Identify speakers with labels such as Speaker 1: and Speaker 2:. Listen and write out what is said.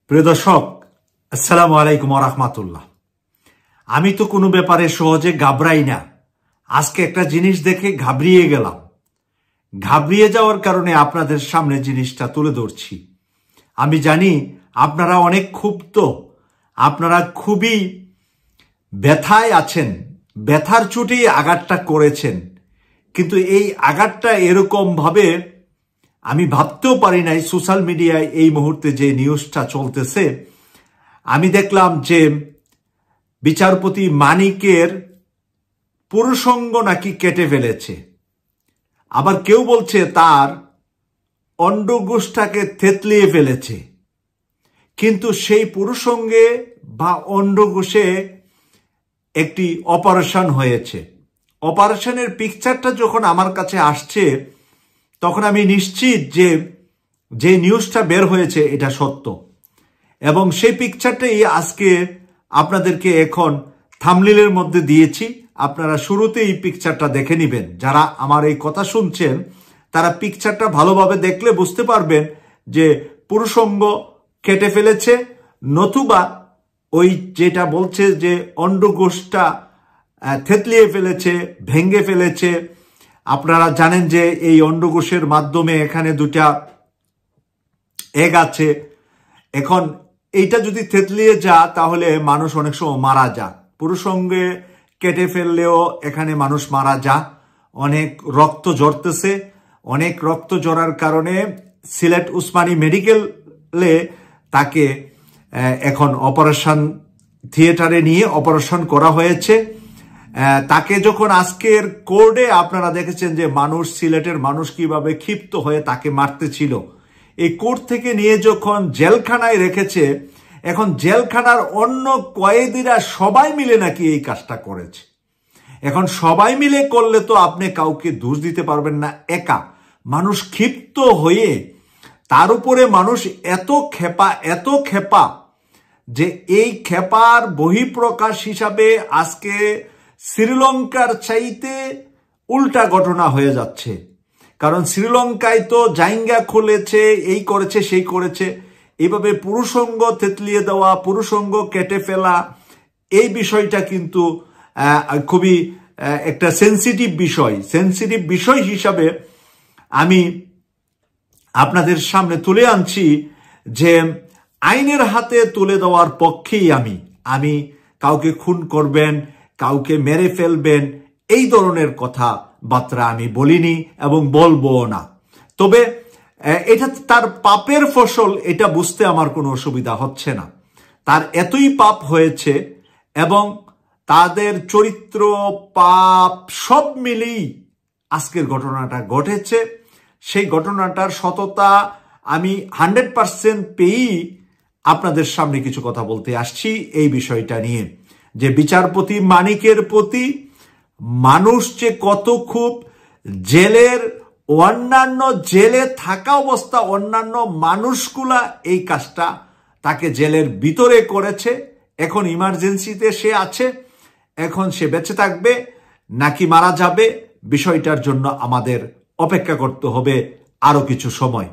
Speaker 1: প্রিয় দর্শক, আসসালামু আলাইকুম ওয়া রাহমাতুল্লাহ। আমি তো কোনো ব্যাপারে সহজে ঘাবড়াই না। আজকে একটা জিনিস দেখে ঘাবড়িয়ে গেলাম। ঘাবড়িয়ে যাওয়ার কারণে আপনাদের সামনে জিনিসটা তুলে ধরছি। আমি জানি আপনারা অনেক ক্ষুব্ধ, আপনারা খুবই ব্যথায় আছেন, ব্যথার চোটে আঘাতটা করেছেন। কিন্তু এই আঘাতটা এরকম ভাবে আমি ভাবতেও পারি নাই। সোশ্যাল মিডিয়ায় এই মুহূর্তে যে নিউজটা চলতেছে, আমি দেখলাম যে বিচারপতি মানিকের পুরুষাঙ্গ নাকি কেটে ফেলেছে। আবার কেউ বলছে তার অন্ডকোষটাকে থেতলিয়ে ফেলেছে। কিন্তু সেই পুরুষাঙ্গে বা অন্ডকোষে একটি অপারেশন হয়েছে। অপারেশনের পিকচারটা যখন আমার কাছে আসছে, তখন আমি নিশ্চিত যে নিউজটা বের হয়েছে এটা সত্য। এবং সেই পিকচারটাই আজকে আপনাদেরকে এখন থাম্বনেইলের মধ্যে দিয়েছি। আপনারা শুরুতে এই পিকচারটা দেখে নেবেন। যারা আমার এই কথা শুনছেন তারা পিকচারটা ভালোভাবে দেখলে বুঝতে পারবেন যে পুরুষাঙ্গ কেটে ফেলেছে, নতুবা ওই যেটা বলছে যে অন্ডকোষটা থেতলিয়ে ফেলেছে, ভেঙে ফেলেছে। আপনারা জানেন যে এই অন্ডকোষের মাধ্যমে এখানে দুটা এগ আছে। এখন এইটা যদি থেতলিয়ে যায় তাহলে মানুষ অনেক সময় মারা যায়। পুরুষাঙ্গে কেটে ফেললেও এখানে মানুষ মারা যায়। অনেক রক্ত ঝরতেছে। অনেক রক্ত ঝরার কারণে সিলেট উসমানী মেডিকেলে তাকে এখন অপারেশন থিয়েটারে নিয়ে অপারেশন করা হয়েছে। তাকে যখন আজকের কোর্টে আপনারা দেখেছেন যে মানুষ, সিলেটের মানুষ কিভাবে ক্ষিপ্ত হয়ে তাকে মারতেছিল, এই কোর্ট থেকে নিয়ে যখন জেলখানায় রেখেছে, এখন জেলখানার অন্য কয়েদিরা সবাই মিলে নাকি এই কাজটা করেছে। এখন সবাই মিলে করলে তো আপনি কাউকে দোষ দিতে পারবেন না একা। মানুষ ক্ষিপ্ত হয়ে, তার উপরে মানুষ এত খেপা যে এই খেপার বহিঃপ্রকাশ হিসাবে আজকে শ্রীলঙ্কার চাইতে উল্টা ঘটনা হয়ে যাচ্ছে। কারণ শ্রীলঙ্কায় তো জাইঙ্গা খুলেছে, এই করেছে সেই করেছে। এইভাবে পুরুষাঙ্গ থেতলিয়ে দেওয়া, পুরুষাঙ্গ কেটে ফেলা, এই বিষয়টা কিন্তু খুবই একটা সেন্সিটিভ বিষয় হিসাবে আমি আপনাদের সামনে তুলে আনছি যে আইনের হাতে তুলে দেওয়ার পক্ষেই আমি কাউকে খুন করবেন, কাউকে মেরে ফেলবেন, এই ধরনের কথাবার্তা আমি বলিনি এবং বলবো না। তবে এটা তার পাপের ফসল, এটা বুঝতে আমার কোনো অসুবিধা হচ্ছে না। তার এতই পাপ হয়েছে এবং তাদের চরিত্র, পাপ সব মিলেই আজকের ঘটনাটা ঘটেছে। সেই ঘটনাটার সততা আমি 100% পেয়েই আপনাদের সামনে কিছু কথা বলতে আসছি এই বিষয়টা নিয়ে, যে বিচারপতি মানিকের প্রতি মানুষ যে কত খুব, জেলের অন্যান্য জেলে থাকা অবস্থা অন্যান্য মানুষগুলা এই কাজটা তাকে জেলের ভিতরে করেছে। এখন ইমার্জেন্সিতে সে আছে, এখন সে বেঁচে থাকবে নাকি মারা যাবে, বিষয়টার জন্য আমাদের অপেক্ষা করতে হবে আরো কিছু সময়।